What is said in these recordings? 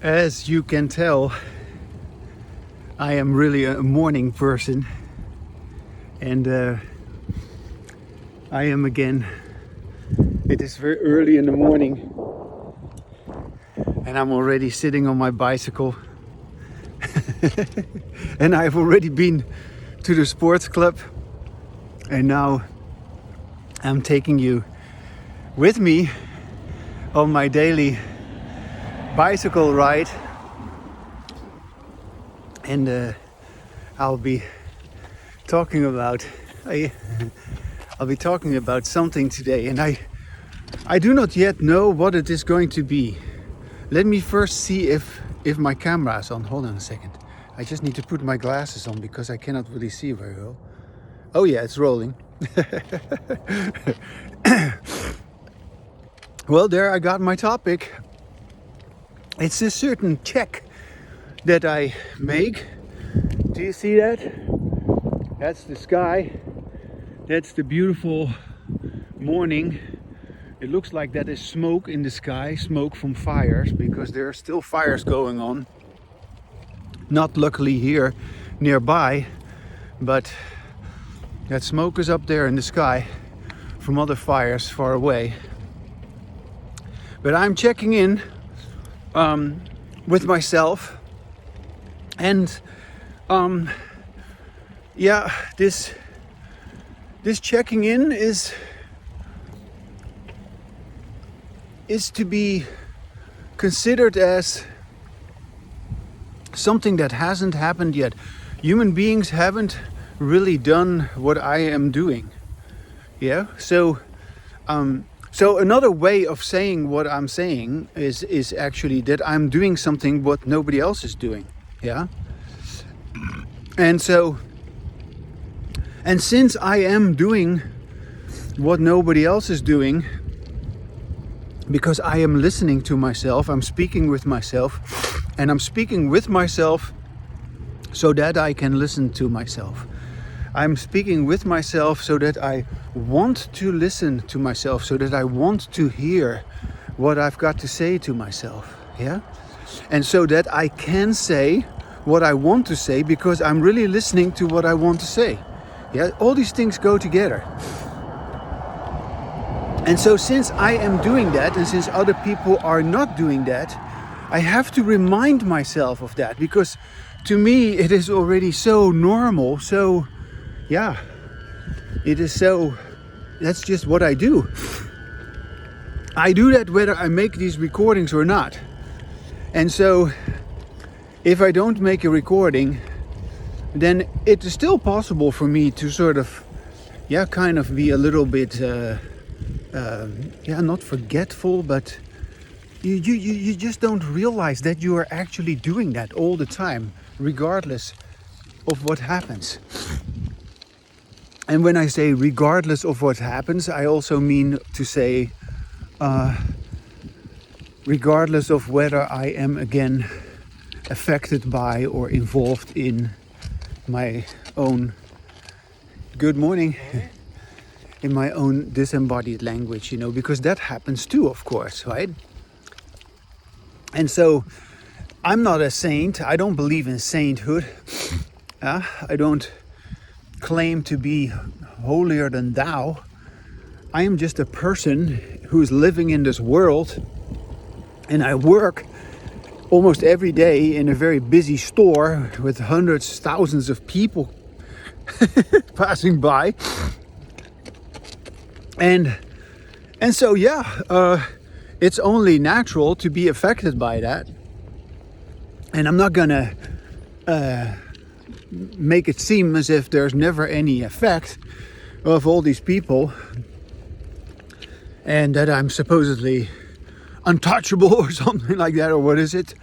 As you can tell, I am really a morning person, and I am again. It is very early in the morning, and I'm already sitting on my bicycle. And I've already been to the sports club, and now I'm taking you with me on my daily bicycle ride, and I'll be talking about something today, and I do not yet know what it is going to be. Let me first see if my camera is on. Hold on a second. I just need to put my glasses on because I cannot really see very well. Oh yeah, it's rolling. Well, there I got my topic. It's a certain check that I make. Do you see that? That's the sky. That's the beautiful morning. It looks like that is smoke in the sky, smoke from fires, because there are still fires going on. Not luckily here nearby, but that smoke is up there in the sky from other fires far away. But I'm checking in with myself, and this checking in is to be considered as something that hasn't happened yet. Human beings haven't really done what I am doing. Yeah. So another way of saying what I'm saying is actually that I'm doing something what nobody else is doing. Yeah. And since I am doing what nobody else is doing, because I am listening to myself, I'm speaking with myself, and I'm speaking with myself so that I can listen to myself. I'm speaking with myself so that I want to listen to myself, so that I want to hear what I've got to say to myself. Yeah? And so that I can say what I want to say because I'm really listening to what I want to say. Yeah? All these things go together. And so since I am doing that, and since other people are not doing that, I have to remind myself of that, because to me it is already so normal. So yeah, it is so, that's just what I do. I do that whether I make these recordings or not. And so if I don't make a recording, then it is still possible for me to sort of, kind of be a little bit, not forgetful, but you just don't realize that you are actually doing that all the time, regardless of what happens. And when I say regardless of what happens, I also mean to say regardless of whether I am again affected by or involved in my own good morning. In my own disembodied language, because that happens too, of course, right? And so I'm not a saint. I don't believe in sainthood. I don't claim to be holier than thou. I am just a person who's living in this world, and I work almost every day in a very busy store with hundreds, thousands of people passing by. And so it's only natural to be affected by that. And I'm not gonna make it seem as if there's never any effect of all these people, and that I'm supposedly untouchable or something like that, or what is it?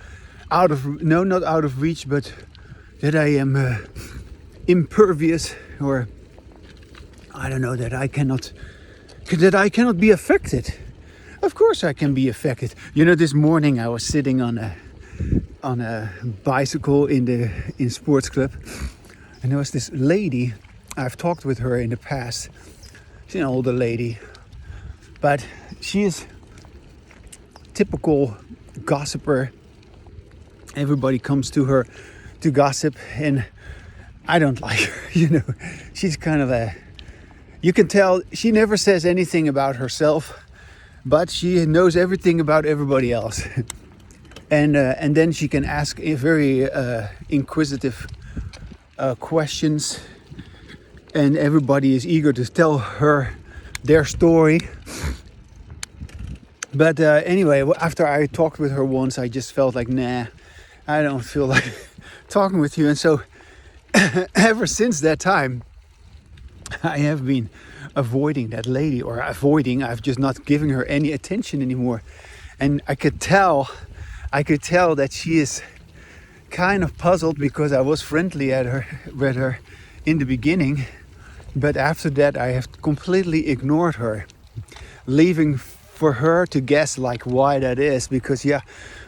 Not out of reach, but that I am impervious, or I don't know, that I cannot be affected. Of course I can be affected. This morning I was sitting on a bicycle in sports club, and there was this lady. I've talked with her in the past. She's an older lady, but she is typical gossiper, Everybody comes to her to gossip, and I don't like her. She's kind of you can tell she never says anything about herself, but she knows everything about everybody else. And then she can ask very inquisitive questions, and everybody is eager to tell her their story. But anyway, after I talked with her once, I just felt like, nah, I don't feel like talking with you. And so ever since that time, I have been avoiding that lady, I've just not giving her any attention anymore. And I could tell that she is kind of puzzled, because I was friendly with her in the beginning, but after that I have completely ignored her, leaving for her to guess like why that is, because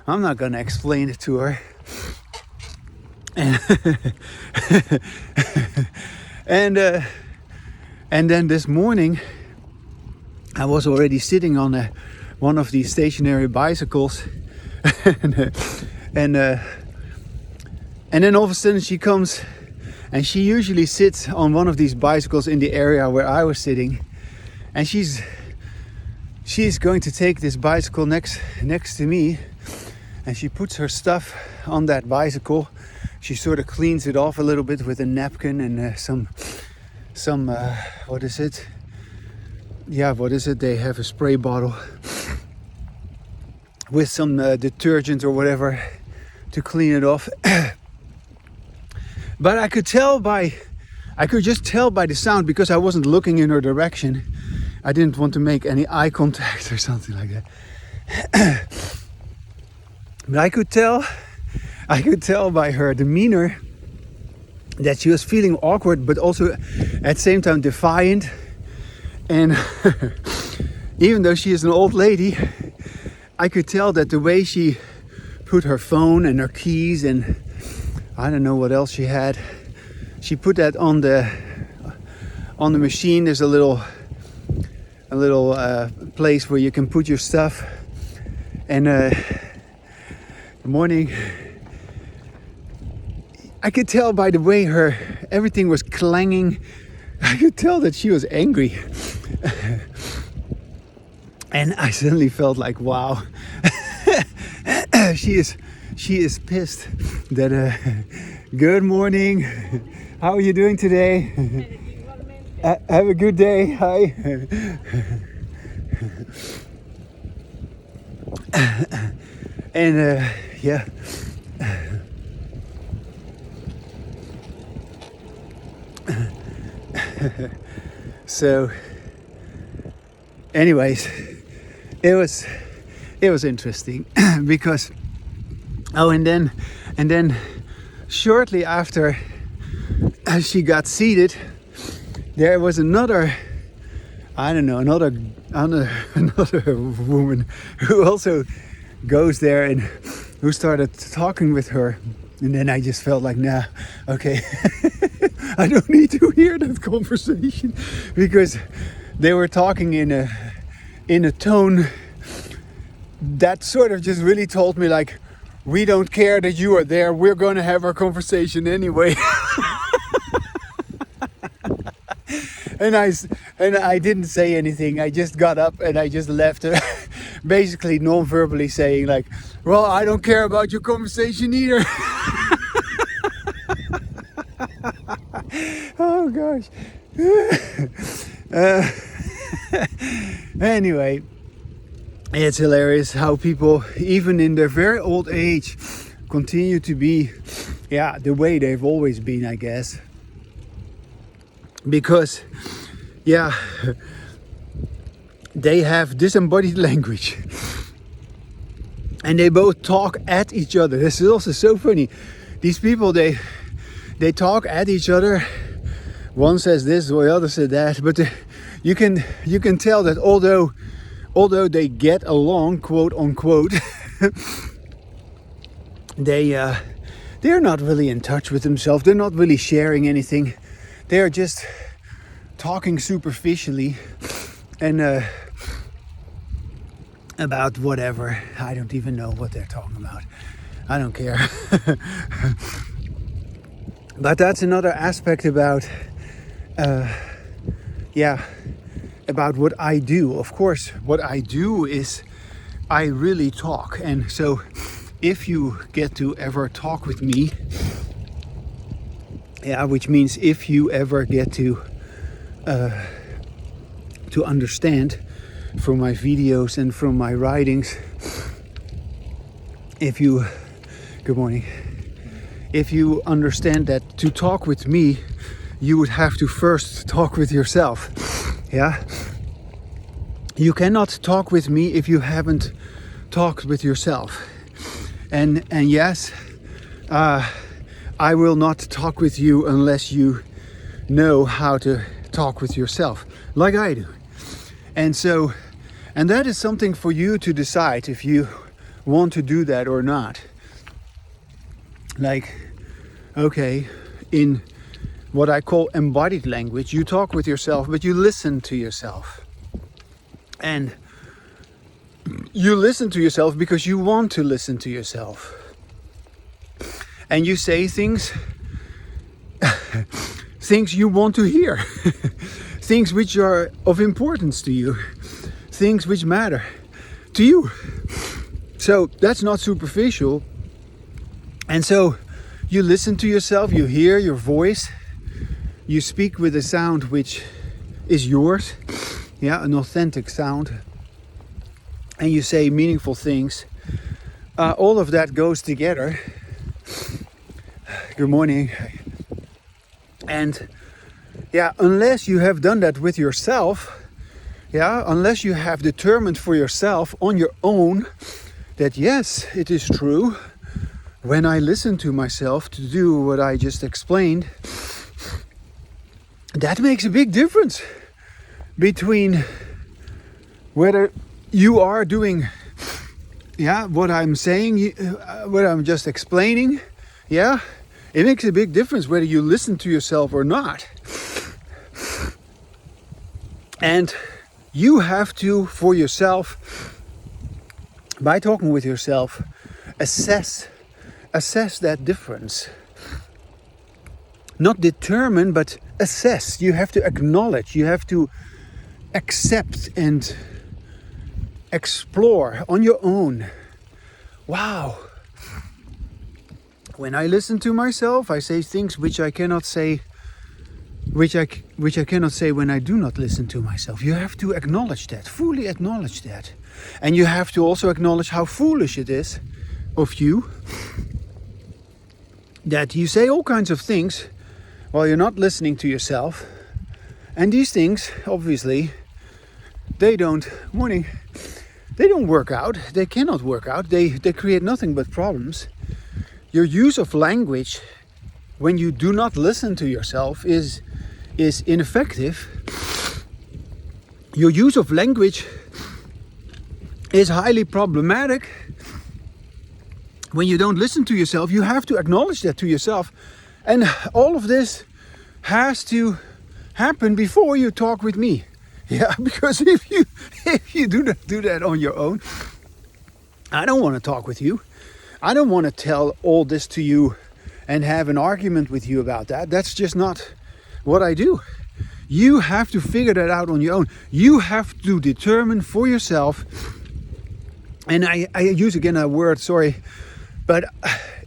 I'm not gonna explain it to her. And then this morning I was already sitting on one of these stationary bicycles, and then all of a sudden she comes, and she usually sits on one of these bicycles in the area where I was sitting, and she's going to take this bicycle next to me, and she puts her stuff on that bicycle. She sort of cleans it off a little bit with a napkin and some what is it? Yeah, what is it? They have a spray bottle with some detergent or whatever to clean it off. But I could just tell by the sound, because I wasn't looking in her direction. I didn't want to make any eye contact or something like that. But I could tell by her demeanor that she was feeling awkward, but also at the same time defiant. And even though she is an old lady, I could tell that the way she put her phone and her keys and I don't know what else she had, she put that on the machine. There's a little place where you can put your stuff. And good morning. I could tell by the way everything was clanging. I could tell that she was angry. And I suddenly felt like, wow, she is pissed. That good morning. How are you doing today? Have a good day. Hi. And yeah. So anyways, it was interesting because and then shortly after she got seated, there was another woman who also goes there and who started talking with her. And then I just felt like, nah, okay, I don't need to hear that conversation, because they were talking in a tone that sort of just really told me like, we don't care that you are there, we're going to have our conversation anyway. And I didn't say anything. I just got up and I just left her, basically non-verbally saying like, well, I don't care about your conversation either. Oh gosh. Anyway, it's hilarious how people, even in their very old age, continue to be, the way they've always been, I guess. Because, they have disembodied language. And they both talk at each other. This is also so funny. These people, they talk at each other. One says this, the other says that. But you can tell that although they get along, quote unquote, they're not really in touch with themselves. They're not really sharing anything. They're just talking superficially and about whatever. I don't even know what they're talking about. I don't care. But that's another aspect about, about what I do. Of course, what I do is I really talk. And so if you get to ever talk with me, which means if you ever get to understand from my videos and from my writings, good morning, if you understand that to talk with me, you would have to first talk with yourself. Yeah? You cannot talk with me if you haven't talked with yourself. And yes, I will not talk with you unless you know how to talk with yourself, like I do. And so, and that is something for you to decide if you want to do that or not. Like, okay, in what I call embodied language, you talk with yourself, but you listen to yourself. And you listen to yourself because you want to listen to yourself. And you say things you want to hear. Things which are of importance to you. Things which matter to you. So that's not superficial. And so you listen to yourself, you hear your voice, you speak with a sound which is yours, an authentic sound, and you say meaningful things. All of that goes together. Good morning. And unless you have done that with yourself, unless you have determined for yourself on your own that yes, it is true, when I listen to myself to do what I just explained, that makes a big difference between whether you are doing what I'm saying, what I'm just explaining. It makes a big difference whether you listen to yourself or not. And you have to, for yourself, by talking with yourself, assess that difference. Not determine, but assess. You have to acknowledge, you have to accept and explore on your own. Wow. When I listen to myself, I say things which I cannot say, which I cannot say when I do not listen to myself. You have to acknowledge that, fully acknowledge that. And you have to also acknowledge how foolish it is of you that you say all kinds of things while you're not listening to yourself. And these things, obviously, they don't work out. They cannot work out. They create nothing but problems. Your use of language when you do not listen to yourself is ineffective. Your use of language is highly problematic. When you don't listen to yourself, you have to acknowledge that to yourself. And all of this has to happen before you talk with me. Because if you do that on your own, I don't want to talk with you. I don't want to tell all this to you and have an argument with you about that. That's just not what I do. You have to figure that out on your own. You have to determine for yourself. And I use again a word, sorry, but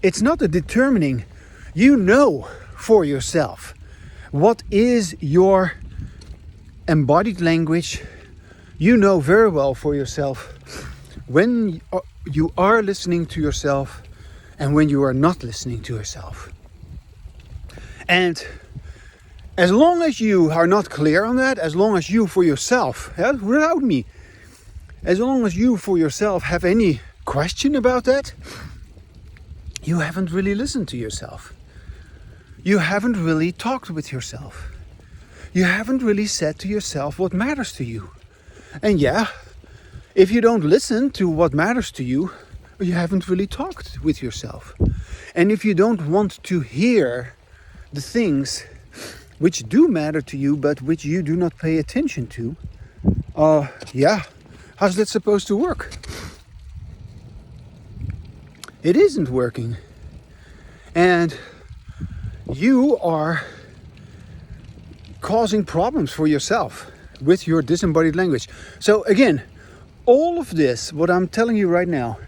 it's not a determining. You know for yourself what is your embodied language. You know very well for yourself when you are listening to yourself and when you are not listening to yourself. And as long as you are not clear on that, as long as you for yourself, without me, as long as you for yourself have any question about that, you haven't really listened to yourself. You haven't really talked with yourself. You haven't really said to yourself what matters to you. And if you don't listen to what matters to you, you haven't really talked with yourself. And if you don't want to hear the things which do matter to you, but which you do not pay attention to, how's that supposed to work? It isn't working. And you are causing problems for yourself with your disembodied language. So again, all of this, what I'm telling you right now,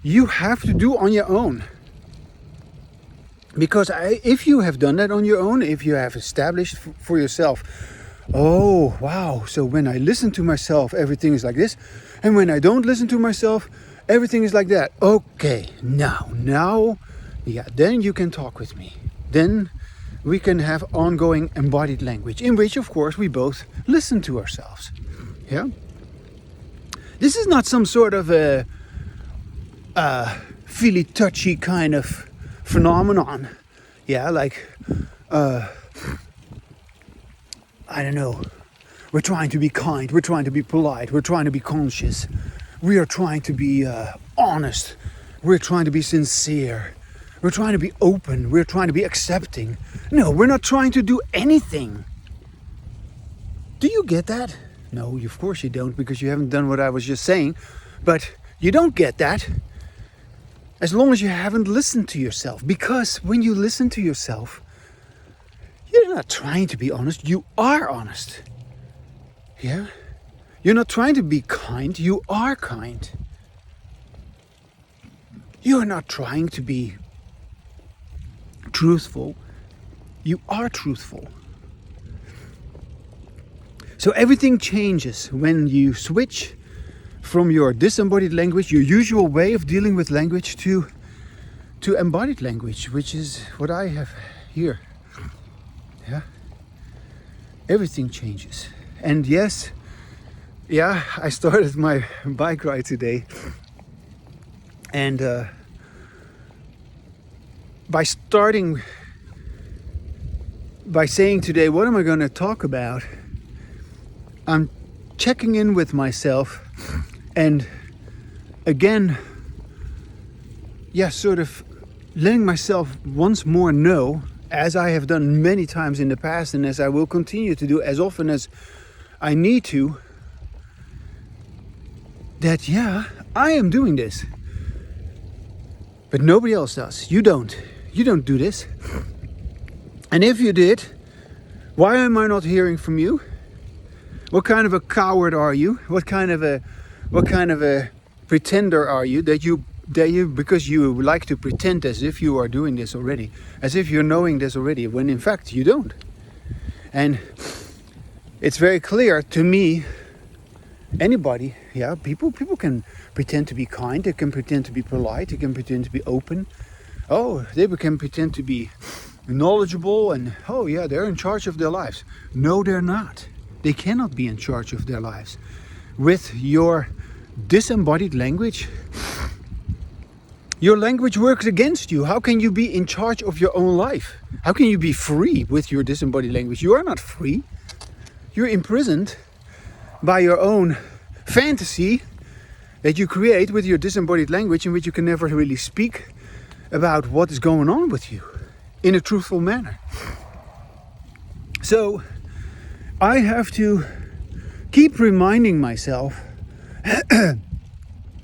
you have to do on your own. Because if you have done that on your own, if you have established for yourself, oh wow, so when I listen to myself, everything is like this, and when I don't listen to myself, everything is like that. Okay, now, yeah, then you can talk with me. Then we can have ongoing embodied language, in which, of course, we both listen to ourselves. Yeah. This is not some sort of a feely touchy kind of phenomenon. Yeah, like I don't know. We're trying to be kind. We're trying to be polite. We're trying to be conscious. We are trying to be honest. We're trying to be sincere. We're trying to be open. We're trying to be accepting. No, we're not trying to do anything. Do you get that? No, of course you don't, because you haven't done what I was just saying. But you don't get that as long as you haven't listened to yourself. Because when you listen to yourself, you're not trying to be honest. You are honest. Yeah? You're not trying to be kind. You are kind. You are not trying to be truthful. You are truthful. So everything changes when you switch from your disembodied language, your usual way of dealing with language, to embodied language, which is what I have here. Yeah. Everything changes. And yes, yeah, I started my bike ride today. And by saying today, what am I going to talk about? I'm checking in with myself and again, yeah, sort of letting myself once more know, as I have done many times in the past and as I will continue to do as often as I need to, that yeah, I am doing this. But nobody else does. You don't. You don't do this. And if you did, why am I not hearing from you? What kind of a coward are you? What kind of a pretender are you that you because you like to pretend as if you are doing this already, as if you're knowing this already, when in fact you don't. And it's very clear to me, anybody, yeah, people can pretend to be kind, they can pretend to be polite, they can pretend to be open. Oh, they can pretend to be knowledgeable and oh yeah, they're in charge of their lives. No, they're not. They cannot be in charge of their lives. With your disembodied language, your language works against you. How can you be in charge of your own life? How can you be free with your disembodied language? You are not free. You're imprisoned by your own fantasy that you create with your disembodied language, in which you can never really speak about what is going on with you in a truthful manner. So I have to keep reminding myself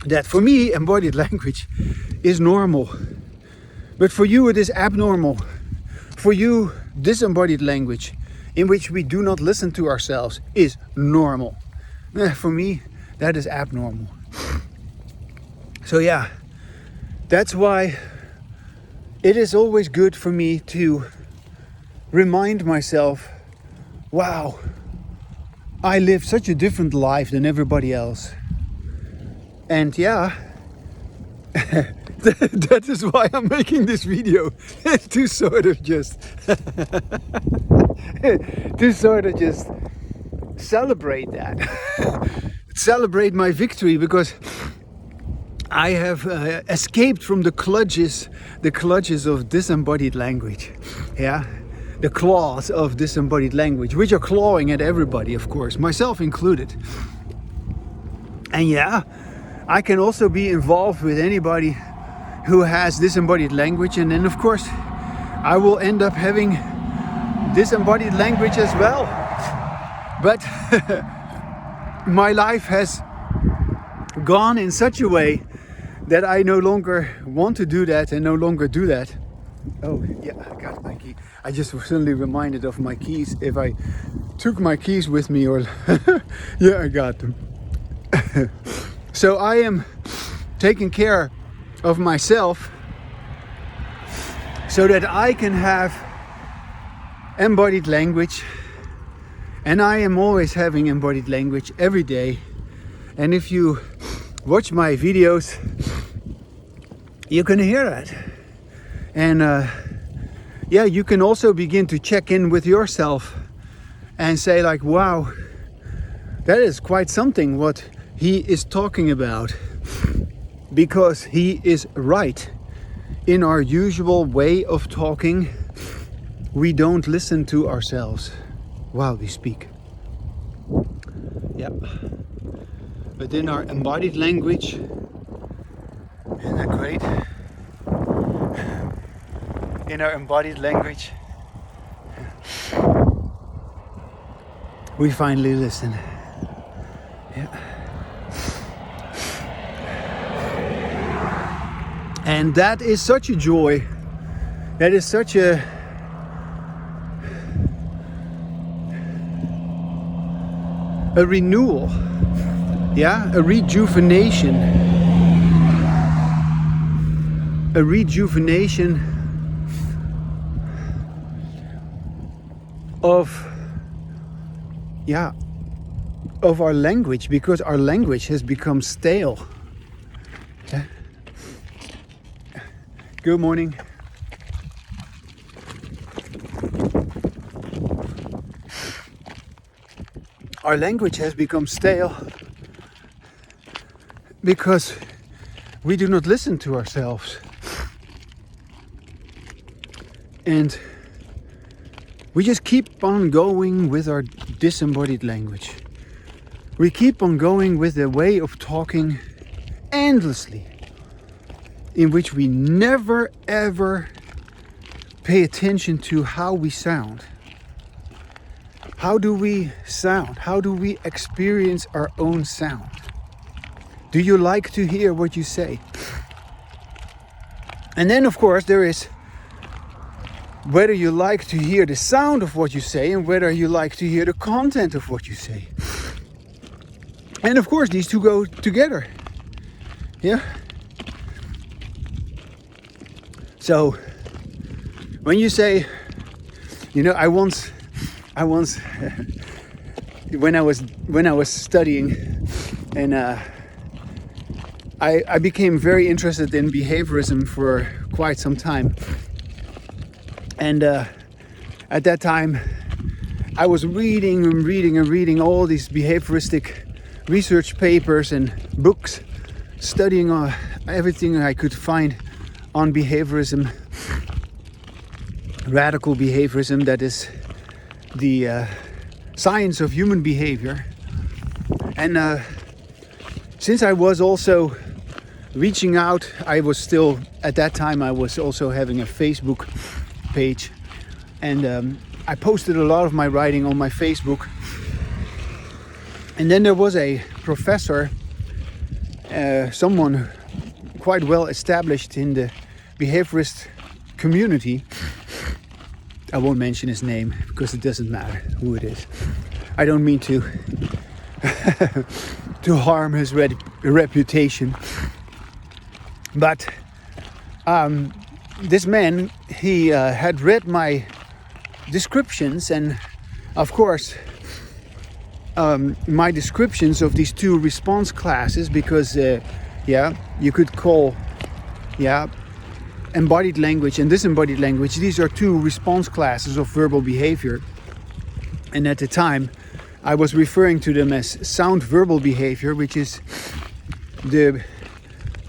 that for me, embodied language is normal. But for you, it is abnormal. For you, disembodied language, in which we do not listen to ourselves, is normal. For me, that is abnormal. So yeah, that's why it is always good for me to remind myself, wow, I live such a different life than everybody else. And yeah, that is why I'm making this video, to sort of just celebrate that. Celebrate my victory, because I have escaped from the clutches of disembodied language. Yeah. The claws of disembodied language, which are clawing at everybody, of course, myself included. And yeah, I can also be involved with anybody who has disembodied language, and then of course I will end up having disembodied language as well. But my life has gone in such a way that I no longer want to do that and no longer do that. Oh yeah, I got my key. I just was suddenly reminded of my keys. If I took my keys with me, or yeah, I got them. So I am taking care of myself so that I can have embodied language, and I am always having embodied language every day. And if you watch my videos, you can hear that. And yeah, you can also begin to check in with yourself and say like, wow, that is quite something what he is talking about, because he is right. In our usual way of talking, we don't listen to ourselves while we speak. Yeah. But in our embodied language, isn't that great? In our embodied language, we finally listen. Yeah. And that is such a joy. That is such a renewal. Yeah, a rejuvenation. A rejuvenation of our language, because our language has become stale. Yeah. Good morning. Our language has become stale because we do not listen to ourselves. And we just keep on going with our disembodied language. We keep on going with a way of talking endlessly, in which we never ever pay attention to how we sound. How do we sound? How do we experience our own sound? Do you like to hear what you say? And then of course there is whether you like to hear the sound of what you say and whether you like to hear the content of what you say. And of course these two go together. Yeah. So when you say, you know, I once when I was studying, and I became very interested in behaviorism for quite some time. And at that time I was reading all these behavioristic research papers and books, studying everything I could find on behaviorism, radical behaviorism, that is the science of human behavior. And since I was also reaching out, I was still, at that time I was also having a Facebook page, and I posted a lot of my writing on my Facebook. And then there was a professor, someone quite well established in the behaviorist community. I won't mention his name because it doesn't matter who it is. I don't mean to to harm his reputation. But this man, he had read my descriptions, and of course my descriptions of these two response classes, because you could call embodied language and disembodied language, these are two response classes of verbal behavior. And at the time I was referring to them as sound verbal behavior, which is the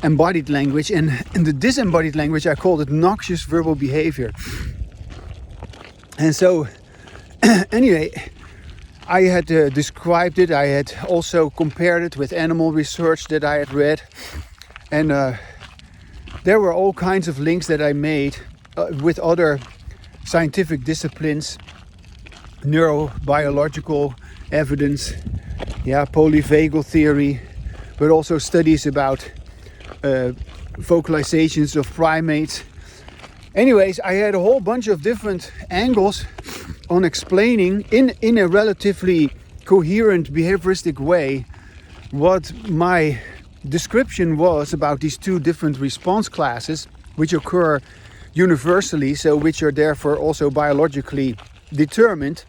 embodied language, and in the disembodied language I called it noxious verbal behavior. And so anyway, I had described it. I had also compared it with animal research that I had read, and there were all kinds of links that I made with other scientific disciplines, neurobiological evidence, polyvagal theory, but also studies about vocalizations of primates. Anyways, I had a whole bunch of different angles on explaining in a relatively coherent behavioristic way what my description was about these two different response classes which occur universally, so which are therefore also biologically determined,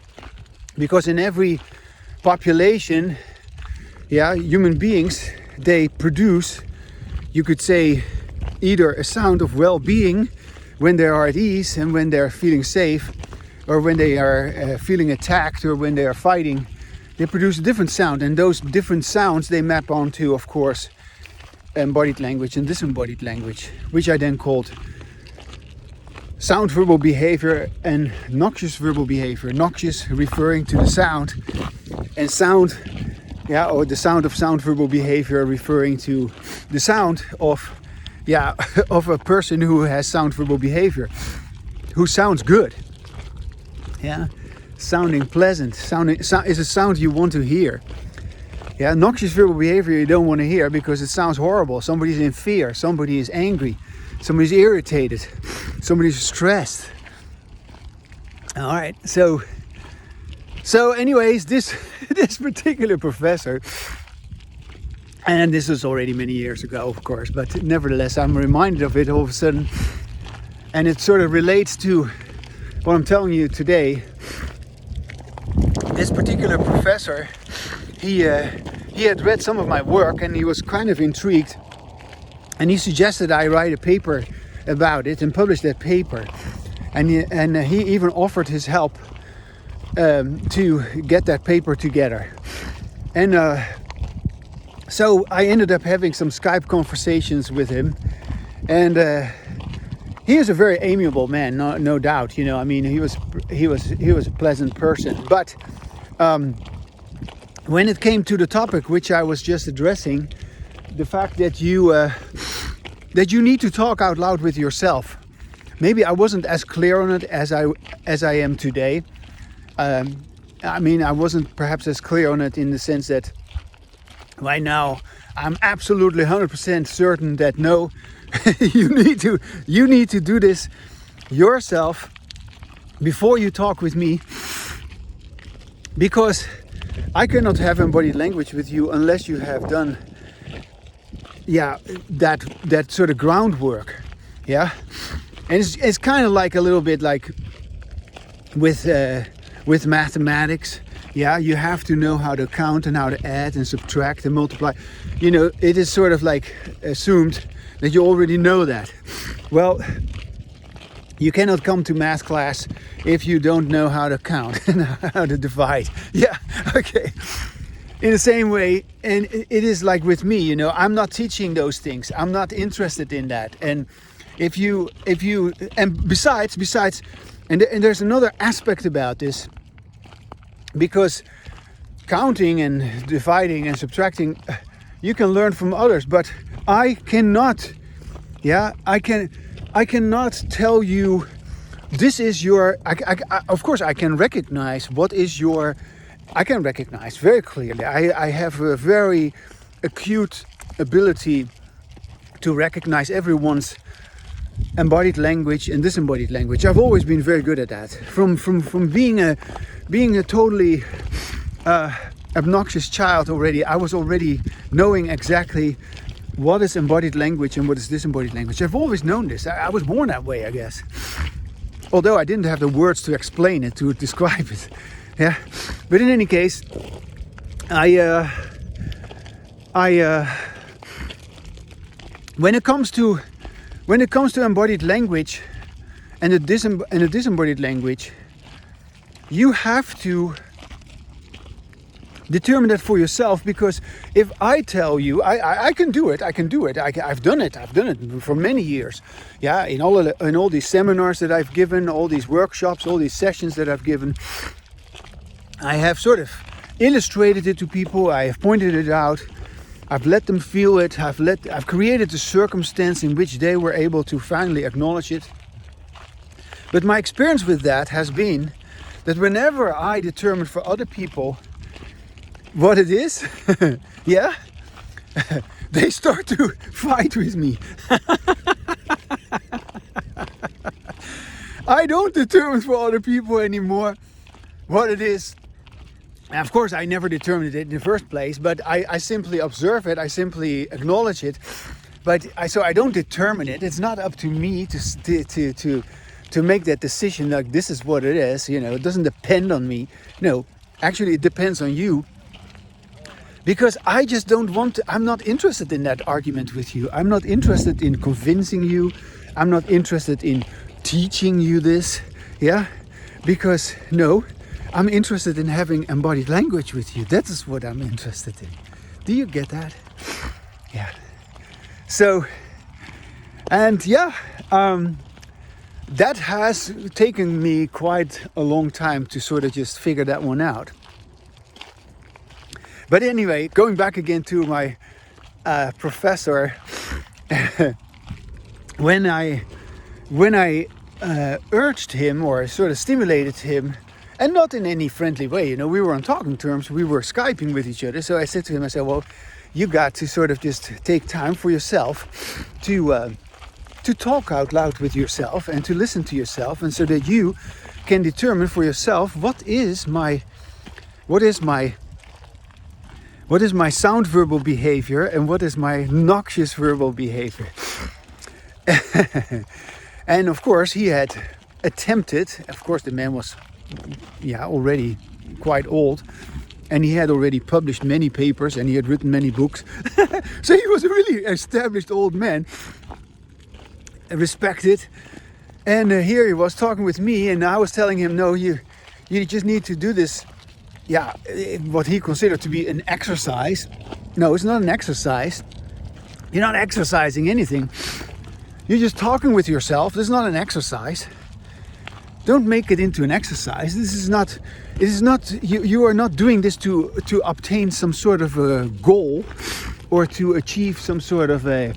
because in every population, human beings, they produce, you could say, either a sound of well-being when they are at ease and when they're feeling safe, or when they are feeling attacked, or when they are fighting. They produce a different sound, and those different sounds they map onto, of course, embodied language and disembodied language, which I then called sound verbal behavior and noxious verbal behavior. Noxious referring to the sound, and sound, or the sound of sound verbal behavior referring to the sound of, of a person who has sound verbal behavior, who sounds good. Sounding pleasant, is a sound you want to hear. Noxious verbal behavior you don't want to hear because it sounds horrible. Somebody's in fear, somebody is angry, somebody's irritated, somebody's stressed. All right, so anyways, this particular professor, and this was already many years ago, of course, but nevertheless I'm reminded of it all of a sudden, and it sort of relates to what I'm telling you today. This particular professor, he had read some of my work and he was kind of intrigued, and he suggested I write a paper about it and publish that paper, and he even offered his help to get that paper together. And so I ended up having some Skype conversations with him, and he is a very amiable man, no doubt. He was a pleasant person. But when it came to the topic which I was just addressing, the fact that you need to talk out loud with yourself, maybe I wasn't as clear on it as I am today. I wasn't perhaps as clear on it in the sense that right now I'm absolutely 100% certain that no, you need to do this yourself before you talk with me, because I cannot have embodied language with you unless you have done that sort of groundwork. And it's kind of like a little bit like with mathematics. You have to know how to count and how to add and subtract and multiply. It is sort of like assumed that you already know that. Well, you cannot come to math class if you don't know how to count and how to divide. Okay. In the same way, and it is like with me, I'm not teaching those things. I'm not interested in that. And if you, and besides, and there's another aspect about this, because counting and dividing and subtracting, you can learn from others, but I cannot, I cannot tell you this is your, of course I can recognize what is your, I can recognize very clearly. I have a very acute ability to recognize everyone's embodied language and disembodied language. I've always been very good at that. From being a totally obnoxious child already, I was already knowing exactly what is embodied language and what is disembodied language. I've always known this. I was born that way, I guess. Although I didn't have the words to explain it, to describe it. But in any case, when it comes to embodied language and a disembodied language, you have to determine that for yourself, because if I tell you, I can do it, I've done it for many years. In all these seminars that I've given, all these workshops, all these sessions that I've given, I have sort of illustrated it to people, I have pointed it out, I've let them feel it, I've created a circumstance in which they were able to finally acknowledge it. But my experience with that has been that whenever I determine for other people what it is, they start to fight with me. I don't determine for other people anymore what it is. And of course, I never determined it in the first place, but I simply observe it. I simply acknowledge it. But so I don't determine it. It's not up to me to make that decision. Like, this is what it is. You know, it doesn't depend on me. No, actually, it depends on you. Because I just don't want to. I'm not interested in that argument with you. I'm not interested in convincing you. I'm not interested in teaching you this. Yeah, because no. I'm interested in having embodied language with you. That is what I'm interested in. Do you get that? Yeah. So, and yeah, that has taken me quite a long time to sort of just figure that one out. But anyway, going back again to my professor, when I urged him or sort of stimulated him, and not in any friendly way, you know, we were on talking terms, we were Skyping with each other. So I said to him, I said, well, you got to sort of just take time for yourself to talk out loud with yourself and to listen to yourself, and so that you can determine for yourself what is my sound verbal behavior and what is my noxious verbal behavior. And of course, he had attempted, of course, the man was already quite old, and he had already published many papers and he had written many books. So he was a really established old man, respected. And here he was talking with me, and I was telling him, no, you just need to do this, what he considered to be an exercise. No, it's not an exercise. You're not exercising anything. You're just talking with yourself. This is not an exercise. Don't make it into an exercise. It is not. You are not doing this to obtain some sort of a goal, or to achieve some sort of to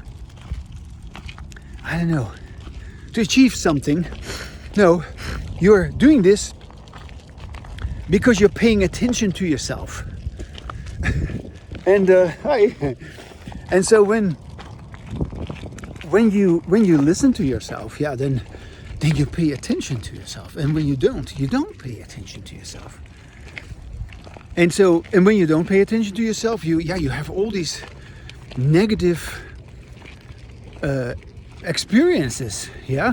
achieve something. No, you're doing this because you're paying attention to yourself. And and so when you listen to yourself, then you pay attention to yourself. And when you don't pay attention to yourself. And when you don't pay attention to yourself, you have all these negative experiences. Yeah,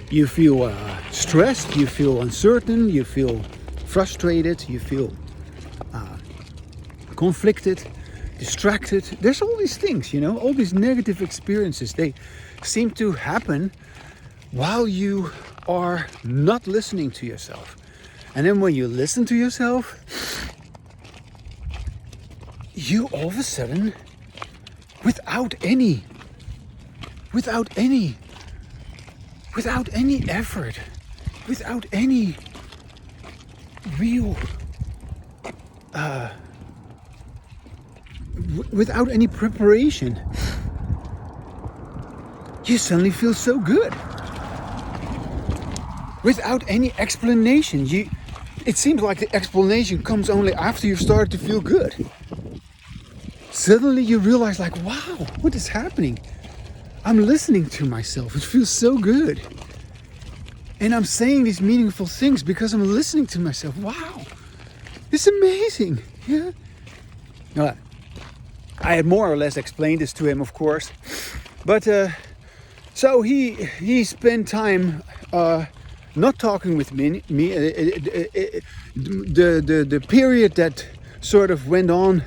you feel stressed, you feel uncertain, you feel frustrated, you feel conflicted, distracted. There's all these things, all these negative experiences. They seem to happen while you are not listening to yourself. And then when you listen to yourself, you all of a sudden, without any effort, without any real without any preparation, you suddenly feel so good. Without any explanation. It seems like the explanation comes only after you've started to feel good. Suddenly you realize, like, wow, what is happening? I'm listening to myself. It feels so good. And I'm saying these meaningful things because I'm listening to myself. Wow, it's amazing. Yeah. I had more or less explained this to him, of course. But so he spent time not talking with me. The period that sort of went on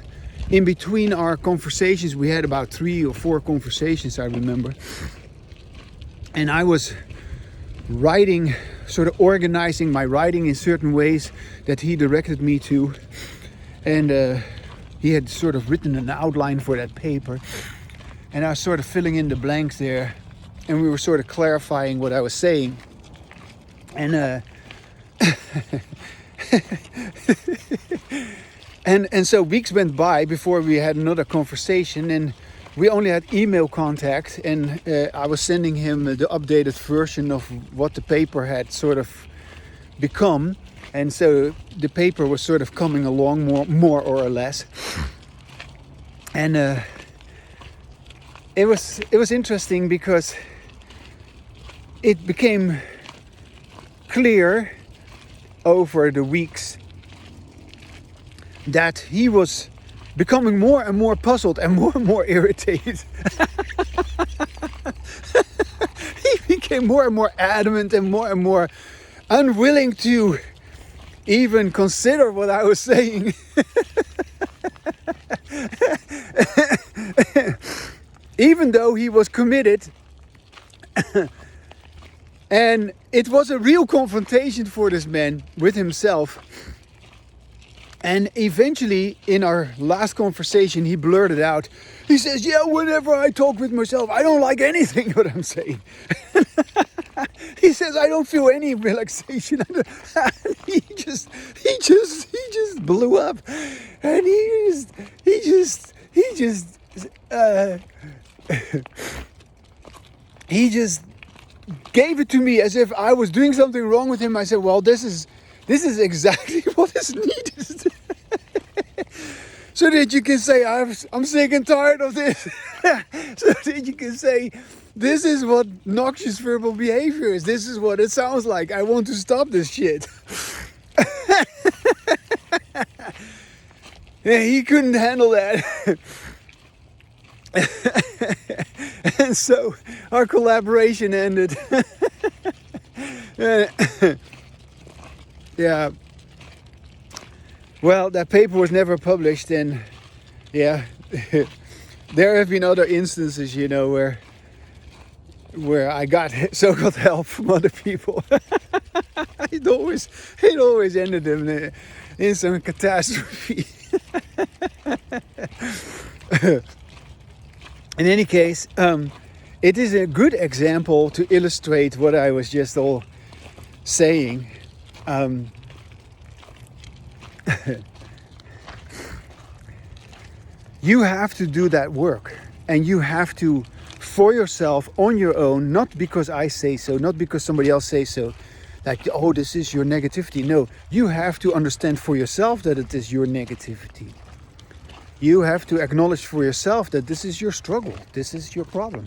in between our conversations, we had about 3 or 4 conversations, I remember. And I was writing, sort of organizing my writing in certain ways that he directed me to. And he had sort of written an outline for that paper. And I was sort of filling in the blanks there. And we were sort of clarifying what I was saying. And and so weeks went by before we had another conversation, and we only had email contact, and I was sending him the updated version of what the paper had sort of become. And so the paper was sort of coming along more or less. And it was interesting because it became clear over the weeks that he was becoming more and more puzzled and more irritated. He became more and more adamant and more unwilling to even consider what I was saying. Even though he was committed. And it was a real confrontation for this man with himself. And eventually, in our last conversation, he blurted out, he says, yeah, whenever I talk with myself, I don't like anything what I'm saying. He says, I don't feel any relaxation. He just blew up. And he just gave it to me as if I was doing something wrong with him. I said, well, this is exactly what is needed. So that you can say, I'm sick and tired of this. So that you can say, this is what noxious verbal behavior is. This is what it sounds like. I want to stop this shit. Yeah, he couldn't handle that. And so our collaboration ended. Yeah. Well, that paper was never published, and yeah, there have been other instances, you know, where I got so-called help from other people. it always ended in some catastrophe. In any case, it is a good example to illustrate what I was just all saying. You have to do that work, and you have to, for yourself, on your own, not because I say so, not because somebody else says so, like, oh, this is your negativity. No, you have to understand for yourself that it is your negativity. You have to acknowledge for yourself that this is your struggle, this is your problem.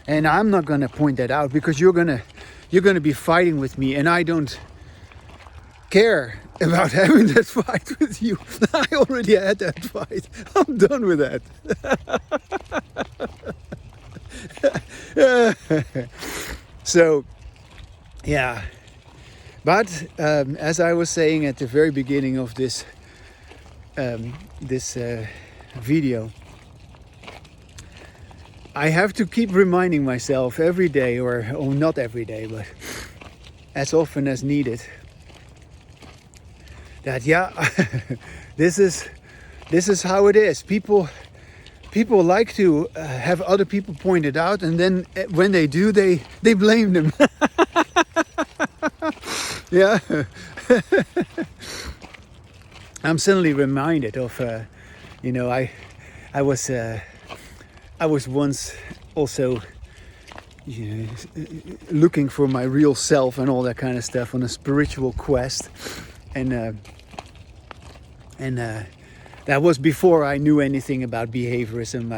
And I'm not going to point that out because you're going to be fighting with me, and I don't care about having that fight with you. I already had that fight. I'm done with that. So, yeah. But as I was saying at the very beginning of this video, I have to keep reminding myself every day, or not every day, but as often as needed, that this is how it is. People like to have other people point it out, and then when they do, they blame them. Yeah. I'm suddenly reminded of I was once also looking for my real self and all that kind of stuff on a spiritual quest, and that was before I knew anything about behaviorism,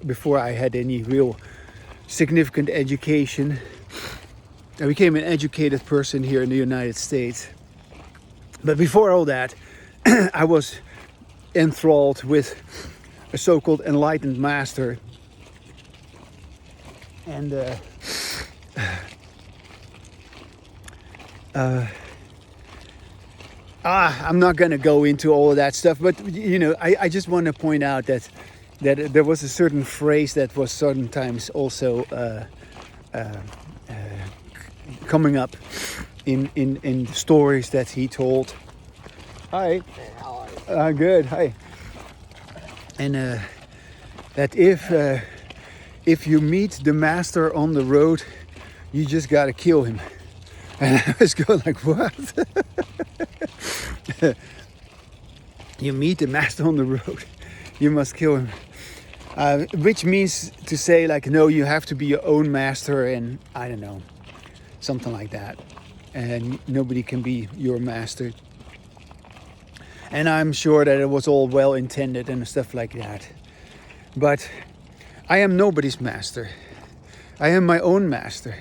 before I had any real significant education. I became an educated person here in the United States. But before all that, I was enthralled with a so-called enlightened master. And I'm not going to go into all of that stuff, but I just want to point out that there was a certain phrase that was sometimes also coming up in stories that he told. Hi. How are you? Good. Hi. And that if you meet the master on the road, you just gotta kill him. And I was going like, what? You meet the master on the road, you must kill him. Which means to say, like, no, you have to be your own master, and I don't know, something like that. And nobody can be your master. And I'm sure that it was all well intended and stuff like that. But I am nobody's master. I am my own master.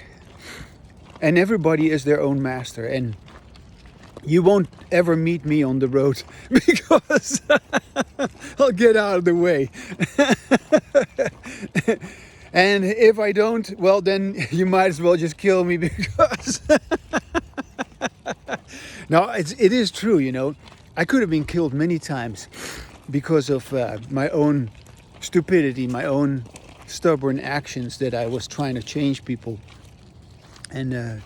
And everybody is their own master. And you won't ever meet me on the road because I'll get out of the way. And if I don't, well, then you might as well just kill me because... No, it is true, you know. I could have been killed many times because of my own stupidity, my own stubborn actions that I was trying to change people. And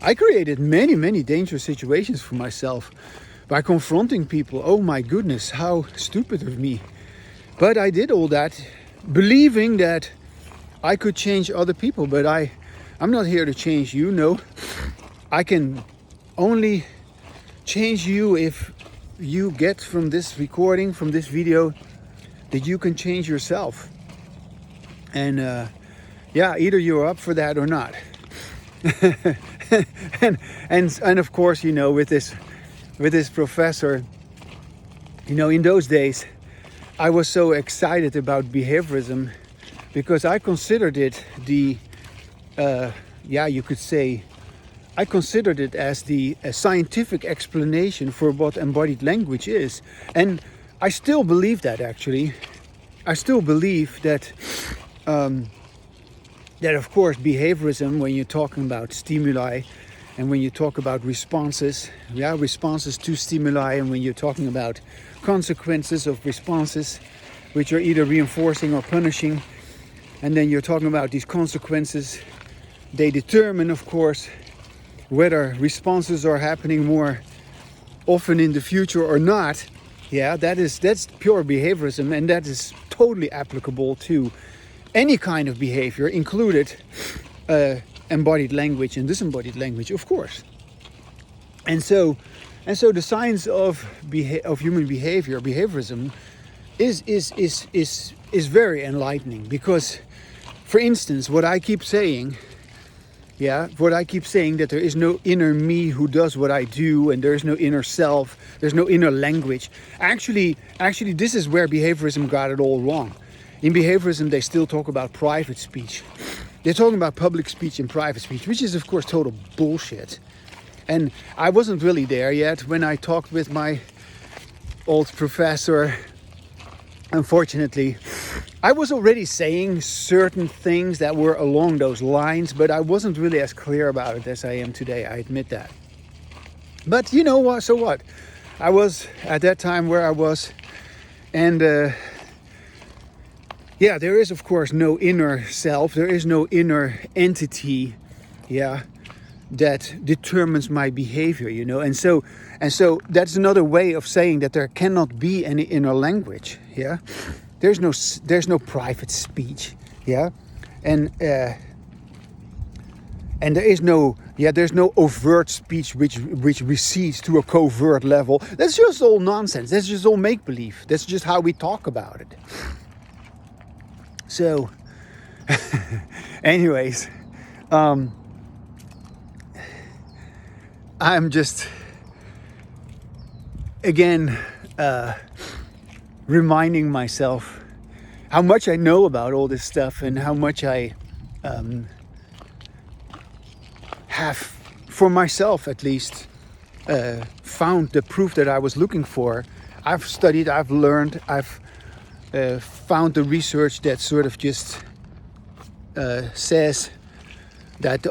I created many, many dangerous situations for myself by confronting people. Oh my goodness, how stupid of me. But I did all that believing that I could change other people. But I'm not here to change you, no. I can only change you if you get from this recording, from this video, that you can change yourself. And yeah, either you're up for that or not. and of course, you know, with this professor, you know, in those days I was so excited about behaviorism because I considered it you could say I considered it as the scientific explanation for what embodied language is. And I still believe that, actually. I still believe that that of course behaviorism, when you're talking about stimuli and when you talk about responses to stimuli, and when you're talking about consequences of responses which are either reinforcing or punishing, and then you're talking about these consequences, they determine, of course, whether responses are happening more often in the future or not. Yeah, that's pure behaviorism, and that is totally applicable to any kind of behavior, included embodied language and disembodied language, of course. And so the science of human behavior, behaviorism, is very enlightening, because, for instance, what I keep saying, that there is no inner me who does what I do, and there is no inner self, there's no inner language. Actually, this is where behaviorism got it all wrong. In behaviorism, they still talk about private speech. They're talking about public speech and private speech, which is, of course, total bullshit. And I wasn't really there yet when I talked with my old professor. Unfortunately, I was already saying certain things that were along those lines, but I wasn't really as clear about it as I am today. I admit that. But you know what? So what? I was at that time where I was, and there is, of course, no inner self. There is no inner entity, that determines my behavior, you know. And so that's another way of saying that there cannot be any inner language. Yeah, there's no private speech. Yeah, and there is no there's no overt speech which recedes to a covert level. That's just all nonsense. That's just all make believe. That's just how we talk about it. So, anyways, I'm just, again, reminding myself how much I know about all this stuff, and how much I have, for myself at least, found the proof that I was looking for. I've studied, I've learned, I've found the research that sort of just says that,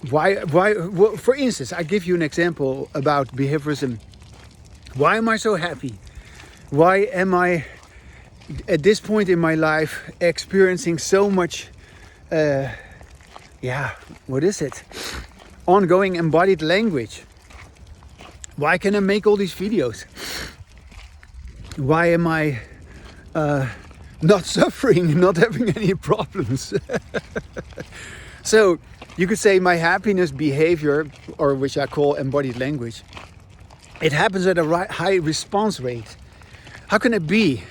why, well, for instance, I give you an example about behaviorism. Why am I so happy? Why am I, at this point in my life, experiencing so much, ongoing embodied language? Why can I make all these videos? Why am I not suffering, not having any problems? So you could say my happiness behavior, or which I call embodied language, it happens at a high response rate. How can it be?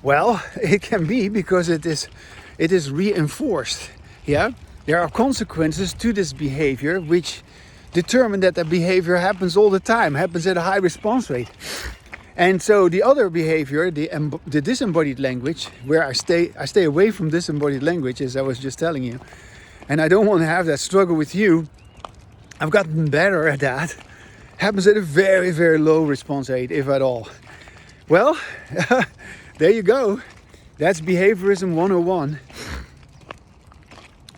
Well, it can be because it is reinforced. Yeah, there are consequences to this behavior which determine that the behavior happens all the time, happens at a high response rate. And so the other behavior, the disembodied language, where I stay away from disembodied language, as I was just telling you, and I don't want to have that struggle with you. I've gotten better at that. Happens at a very, very low response rate, if at all. Well, there you go. That's behaviorism 101.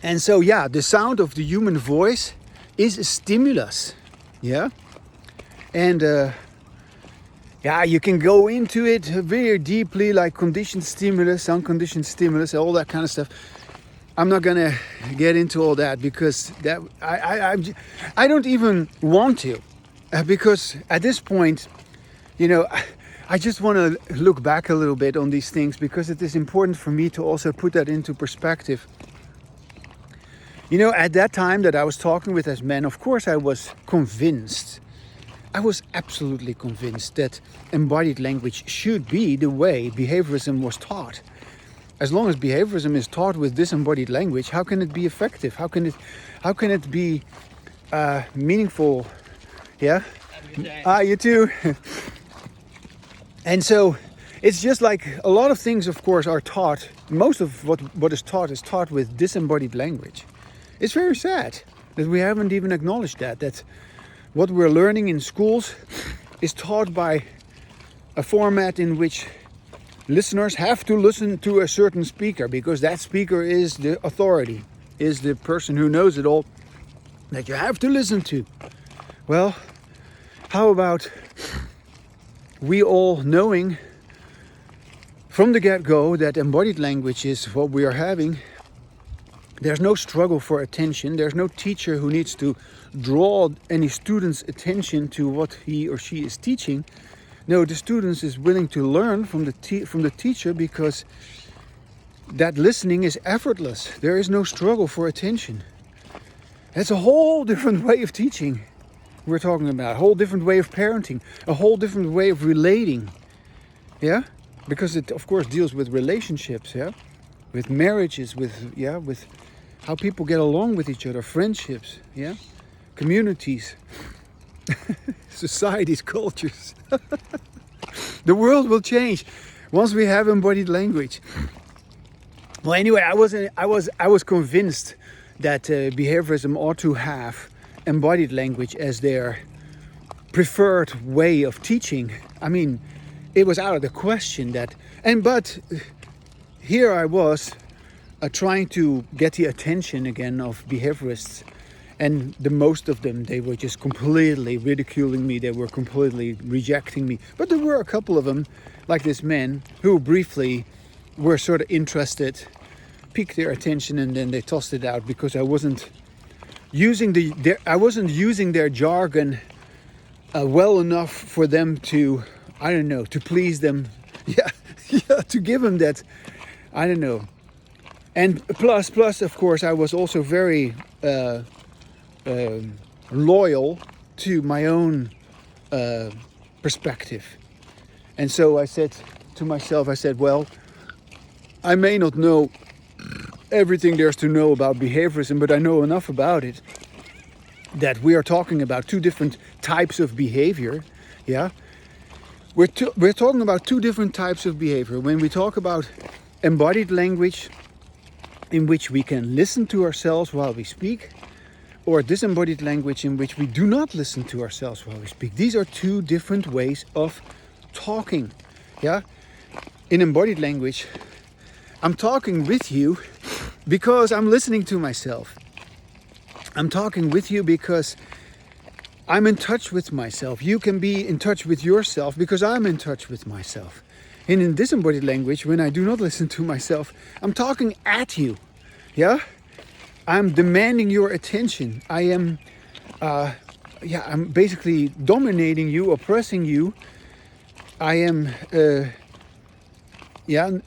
And so, yeah, the sound of the human voice is a stimulus. Yeah. And yeah, you can go into it very deeply, like conditioned stimulus, unconditioned stimulus, all that kind of stuff. I'm not gonna get into all that because that I don't even want to, because at this point, you know, I just want to look back a little bit on these things because it is important for me to also put that into perspective. You know, at that time that I was talking with this man, of course I was convinced. I was absolutely convinced that embodied language should be the way behaviorism was taught. As long as behaviorism is taught with disembodied language, how can it be effective? How can it be meaningful? Yeah. You too. And so it's just like a lot of things, of course, are taught. Most of what is taught with disembodied language. It's very sad that we haven't even acknowledged that what we're learning in schools is taught by a format in which listeners have to listen to a certain speaker because that speaker is the authority, is the person who knows it all that you have to listen to. Well, how about we all knowing from the get-go that embodied language is what we are having. There's no struggle for attention. There's no teacher who needs to draw any student's attention to what he or she is teaching. No, the student is willing to learn from the teacher because that listening is effortless. There is no struggle for attention. That's a whole different way of teaching we're talking about. A whole different way of parenting. A whole different way of relating. Yeah? Because it, of course, deals with relationships, yeah? With marriages, with how people get along with each other, friendships, yeah? Communities, societies, cultures. The world will change once we have embodied language. Well, anyway, I was convinced that behaviorism ought to have embodied language as their preferred way of teaching. I mean, it was out of the question that, but here I was trying to get the attention again of behaviorists. And the most of them, they were just completely ridiculing me. They were completely rejecting me. But there were a couple of them, like this man, who briefly were sort of interested, piqued their attention, and then they tossed it out because I wasn't using their jargon well enough for them to, I don't know, to please them. Yeah, to give them that, I don't know. And plus, of course, I was also very loyal to my own perspective. And so I said to myself, well, I may not know everything there's to know about behaviorism, but I know enough about it that we are talking about two different types of behavior. Yeah, we're talking about two different types of behavior. When we talk about embodied language, in which we can listen to ourselves while we speak, or disembodied language in which we do not listen to ourselves while we speak. These are two different ways of talking. Yeah? In embodied language, I'm talking with you because I'm listening to myself. I'm talking with you because I'm in touch with myself. You can be in touch with yourself because I'm in touch with myself. And in disembodied language, when I do not listen to myself, I'm talking at you. Yeah? I'm demanding your attention. I am, I'm basically dominating you, oppressing you. I am,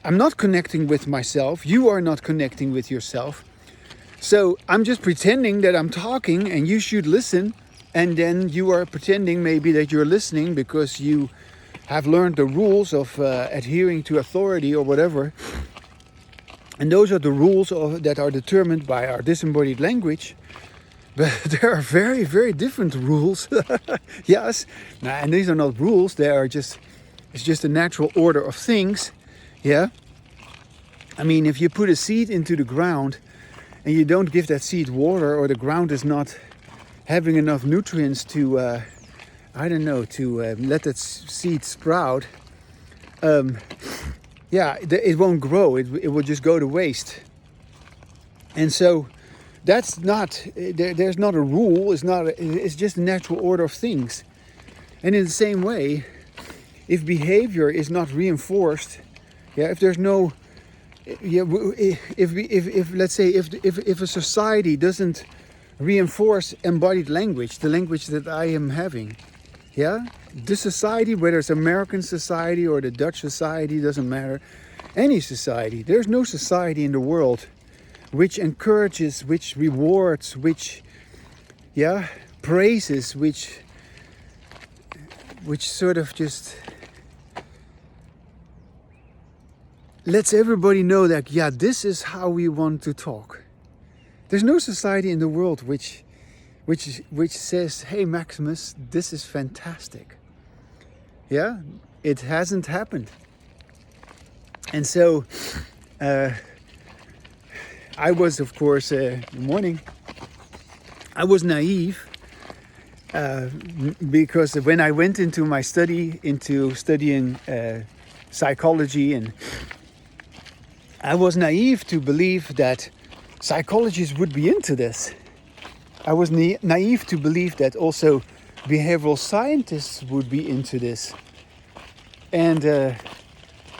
I'm not connecting with myself. You are not connecting with yourself. So I'm just pretending that I'm talking and you should listen. And then you are pretending maybe that you're listening because you have learned the rules of adhering to authority or whatever. And those are the rules that are determined by our disembodied language. But there are very, very different rules. Yes. And these are not rules. They are just, It's just a natural order of things. Yeah. I mean, if you put a seed into the ground and you don't give that seed water, or the ground is not having enough nutrients to, let that seed sprout, it won't grow. It will just go to waste. And so that's not, there's not a rule. It's just a natural order of things. And in the same way, if behavior is not reinforced, if there's no, if let's say if a society doesn't reinforce embodied language, the language that I am having, this society, whether it's American society or the Dutch society, doesn't matter, any society, there's no society in the world which encourages, which rewards, which praises, which sort of just lets everybody know that, this is how we want to talk. There's no society in the world which says, hey Maximus, this is fantastic. It hasn't happened. And so I was, of course, morning, I was naive because when I went into studying psychology, and I was naive to believe that psychologists would be into this. I was naive to believe that also behavioral scientists would be into this. And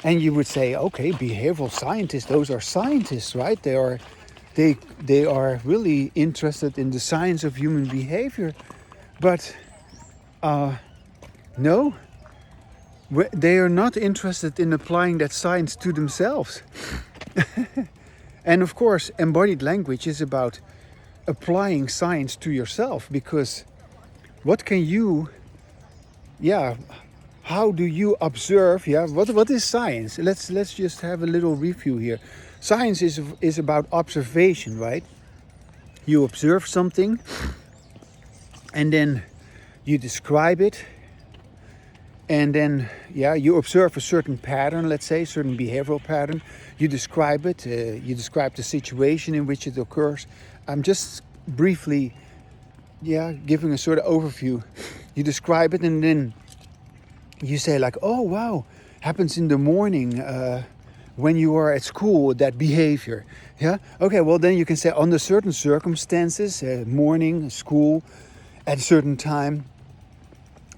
you would say, okay, behavioral scientists, those are scientists, right? They are really interested in the science of human behavior. But no, they are not interested in applying that science to themselves. And of course, embodied language is about applying science to yourself, because what can you, how do you observe, what is science? Let's just have a little review here. Science is about observation, right? You observe something and then you describe it, and then you observe a certain pattern, let's say, certain behavioral pattern. You describe it, you describe the situation in which it occurs. I'm just briefly giving a sort of overview. You describe it and then you say like, oh wow, happens in the morning when you are at school, that behavior. Okay, well then you can say under certain circumstances, morning, school, at a certain time,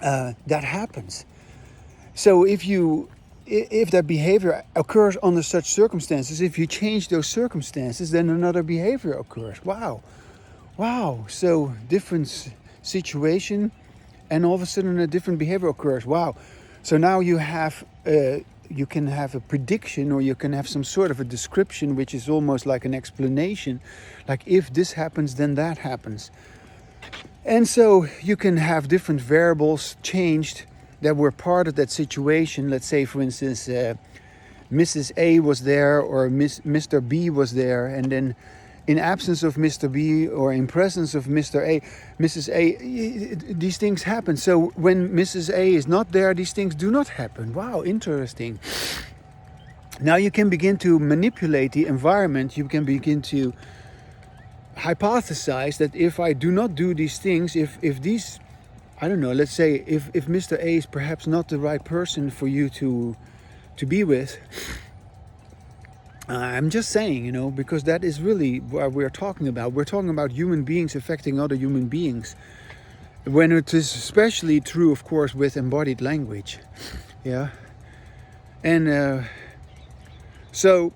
that happens. So if that behavior occurs under such circumstances, if you change those circumstances, then another behavior occurs. Wow. So different situation, and all of a sudden a different behavior occurs. Wow. So now you can have a prediction, or you can have some sort of a description, which is almost like an explanation. Like, if this happens, then that happens. And so you can have different variables changed that were part of that situation. Let's say, for instance, Mrs. A was there, or Mr. B was there, and then in absence of Mr. B or in presence of Mr. A, Mrs. A, these things happen. So when Mrs. A is not there, these things do not happen. Wow, interesting. Now you can begin to manipulate the environment. You can begin to hypothesize that if I do not do these things, if these, I don't know, let's say if Mr. A is perhaps not the right person for you to be with, I'm just saying, because that is really what we're talking about. We're talking about human beings affecting other human beings. When it is especially true, of course, with embodied language. And so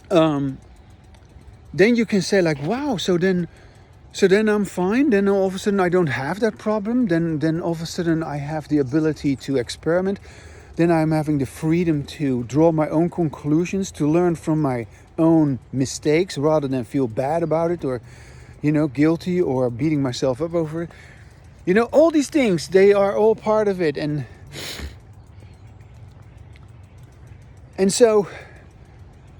then you can say like, wow, so then I'm fine. Then all of a sudden I don't have that problem. Then all of a sudden I have the ability to experiment. Then I'm having the freedom to draw my own conclusions, to learn from my own mistakes rather than feel bad about it, or, guilty, or beating myself up over it. All these things, they are all part of it. And so,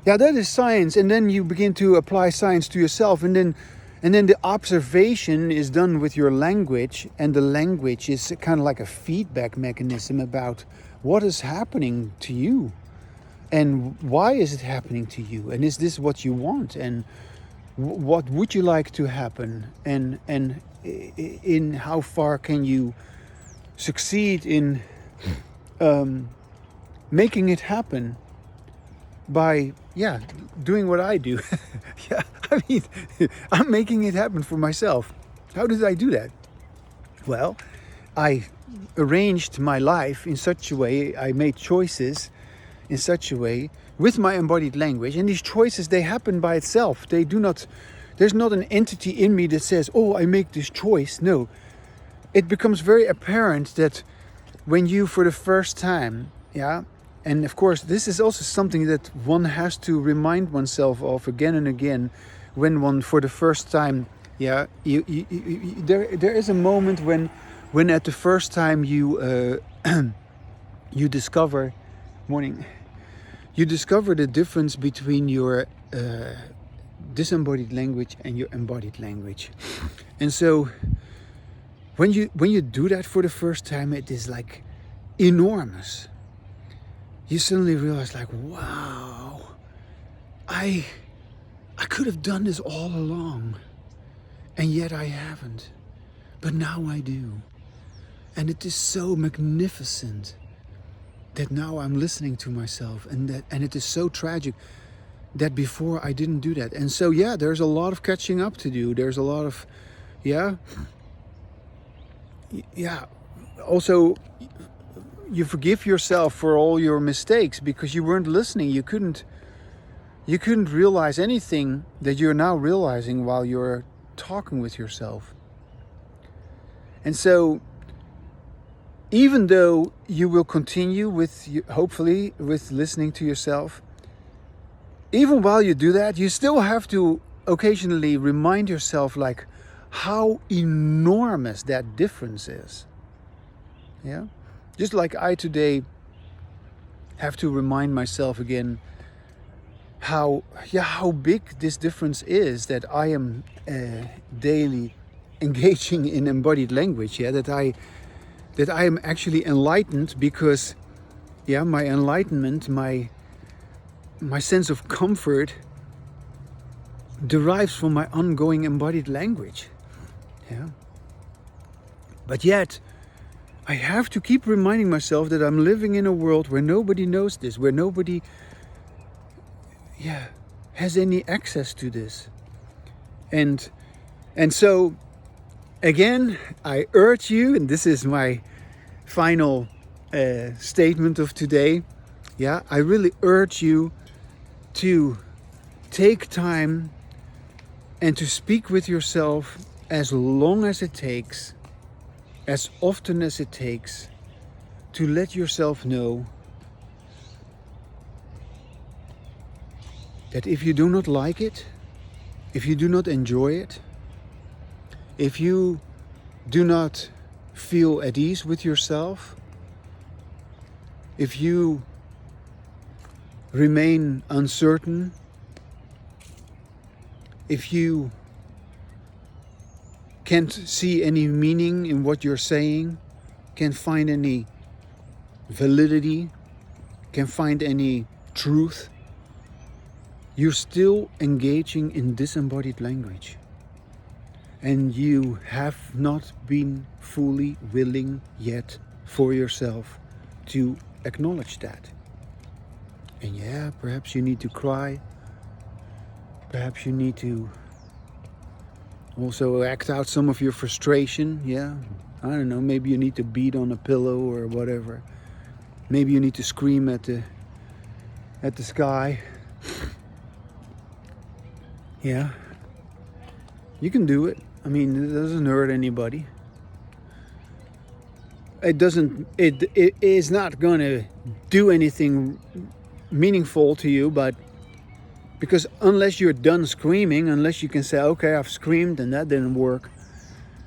that is science. And then you begin to apply science to yourself. And then the observation is done with your language. And the language is kind of like a feedback mechanism about what is happening to you, and why is it happening to you, and is this what you want, and what would you like to happen, and in how far can you succeed in making it happen by doing what I do. Yeah, I mean, I'm making it happen for myself. How did I do that? Well, I arranged my life in such a way, I made choices in such a way with my embodied language, and these choices, they happen by itself. They do not, there's not an entity in me that says, oh, I make this choice. No, it becomes very apparent that when you, for the first time, and of course this is also something that one has to remind oneself of again and again, when one for the first time, there is a moment when at the first time you you discover the difference between your disembodied language and your embodied language. And so when you do that for the first time, it is like enormous. You suddenly realize, like, wow, I could have done this all along, and yet I haven't. But now I do. And it is so magnificent that now I'm listening to myself, and it is so tragic that before I didn't do that. And so there's a lot of catching up to do. There's a lot of also, you forgive yourself for all your mistakes because you weren't listening. You couldn't realize anything that you're now realizing while you're talking with yourself. And so, even though you will continue hopefully with listening to yourself, even while you do that, you still have to occasionally remind yourself, like, how enormous that difference is. Yeah? Just like I today have to remind myself again how big this difference is, that I am daily engaging in embodied language. That I am actually enlightened because my enlightenment, my sense of comfort derives from my ongoing embodied language. But yet I have to keep reminding myself that I'm living in a world where nobody knows this, where nobody has any access to this. And so again, I urge you, and this is my final statement of today. I really urge you to take time and to speak with yourself as long as it takes, as often as it takes, to let yourself know that if you do not like it, if you do not enjoy it, if you do not feel at ease with yourself, if you remain uncertain, if you can't see any meaning in what you're saying, can't find any validity, can't find any truth, you're still engaging in disembodied language. And you have not been fully willing yet for yourself to acknowledge that. And perhaps you need to cry. Perhaps you need to also act out some of your frustration. I don't know, maybe you need to beat on a pillow or whatever. Maybe you need to scream at the sky. You can do it. I mean, it doesn't hurt anybody. It is not going to do anything meaningful to you, but because unless you're done screaming, unless you can say, okay, I've screamed and that didn't work.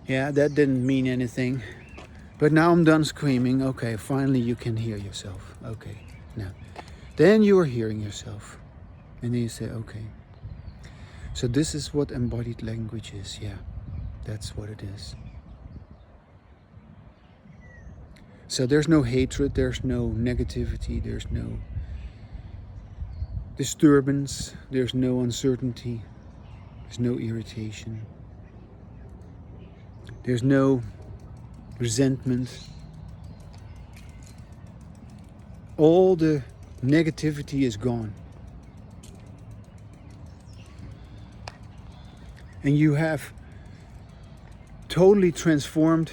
That didn't mean anything. But now I'm done screaming. Okay, finally you can hear yourself. Okay, now. Then you are hearing yourself. And then you say, okay. So this is what embodied language is. That's what it is. So there's no hatred, there's no negativity, there's no disturbance, there's no uncertainty, there's no irritation, there's no resentment. All the negativity is gone. And you have totally transformed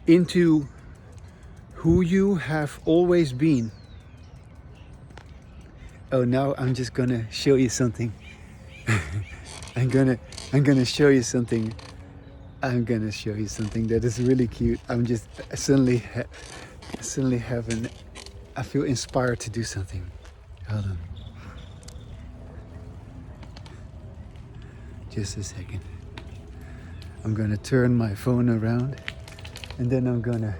into who you have always been. Oh, now I'm just gonna show you something. I'm gonna show you something. I'm gonna show you something that is really cute. I'm just suddenly having. I feel inspired to do something. Hold on. Just a second. I'm gonna turn my phone around, and then I'm gonna.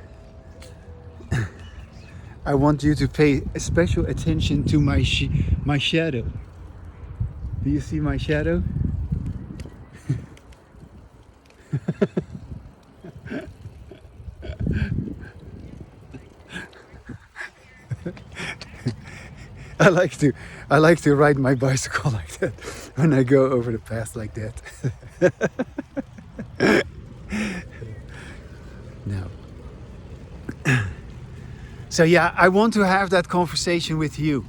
I want you to pay special attention to my shadow. Do you see my shadow? I like to ride my bicycle like that when I go over the path like that. No. So yeah, I want to have that conversation with you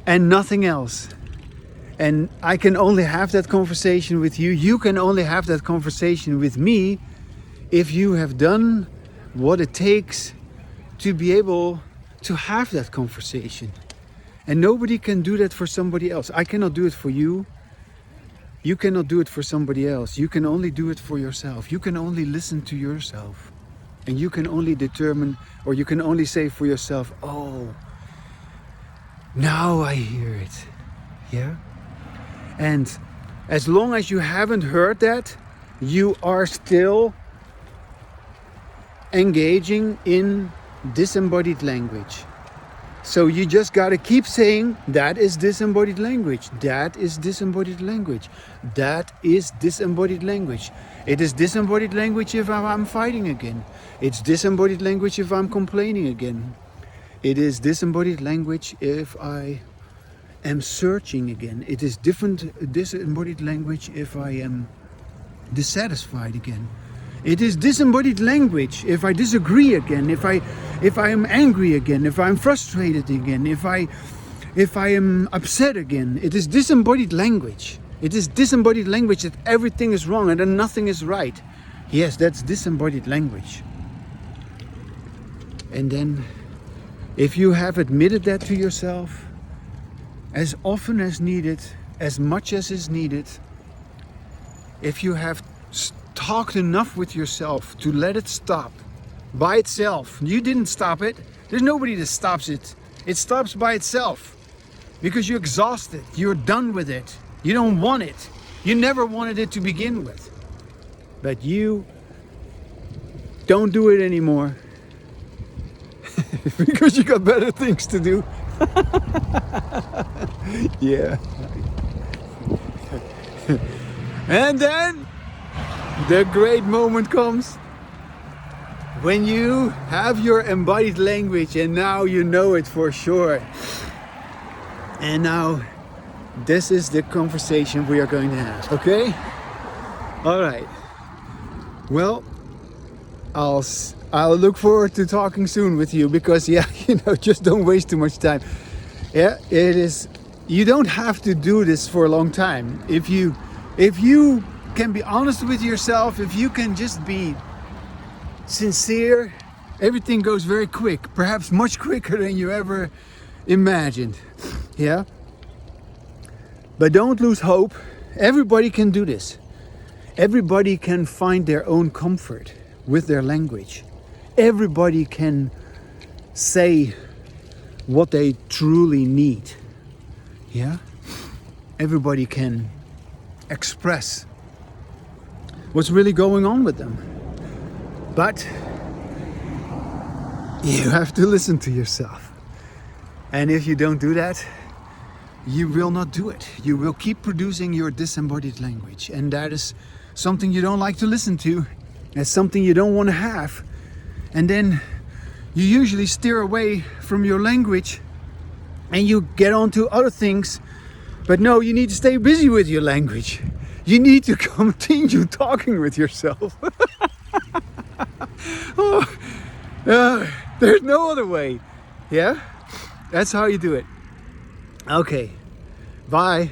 and nothing else. And I can only have that conversation with you. You can only have that conversation with me if you have done what it takes to be able to have that conversation. And nobody can do that for somebody else. I cannot do it for you. You cannot do it for somebody else. You can only do it for yourself. You can only listen to yourself. And you can only determine, or you can only say for yourself, oh, now I hear it. Yeah? And as long as you haven't heard that, you are still engaging in disembodied language. So you just gotta keep saying, that is disembodied language. That is disembodied language. That is disembodied language. It is disembodied language if I'm fighting again. It's disembodied language if I'm complaining again. It is disembodied language if I am searching again. It is disembodied language if I am dissatisfied again. It is disembodied language if I disagree again, if I am angry again, if I'm frustrated again, if I am upset again. It is disembodied language. It is disembodied language that everything is wrong and that nothing is right. Yes, that's disembodied language. And then, if you have admitted that to yourself, as often as needed, as much as is needed, if you have talked enough with yourself to let it stop by itself. You didn't stop it. There's nobody that stops it. It stops by itself because you're exhausted. You're done with it. You don't want it. You never wanted it to begin with. But you don't do it anymore because you got better things to do. Yeah. And then the great moment comes when you have your embodied language and now you know it for sure. And now this is the conversation we are going to have, okay? All right. Well, I'll look forward to talking soon with you because just don't waste too much time. Yeah, it is. You don't have to do this for a long time. If you can be honest with yourself, if you can just be sincere, everything goes very quick, perhaps much quicker than you ever imagined. Yeah? But don't lose hope. Everybody can do this. Everybody can find their own comfort with their language. Everybody can say what they truly need. Yeah? Everybody can express what's really going on with them. But you have to listen to yourself. And if you don't do that, you will not do it. You will keep producing your disembodied language, and that is something you don't like to listen to. That's something you don't want to have. And then you usually steer away from your language and you get on to other things. But no, you need to stay busy with your language. You need to continue talking with yourself. Oh, there's no other way. Yeah? That's how you do it. Okay. Bye.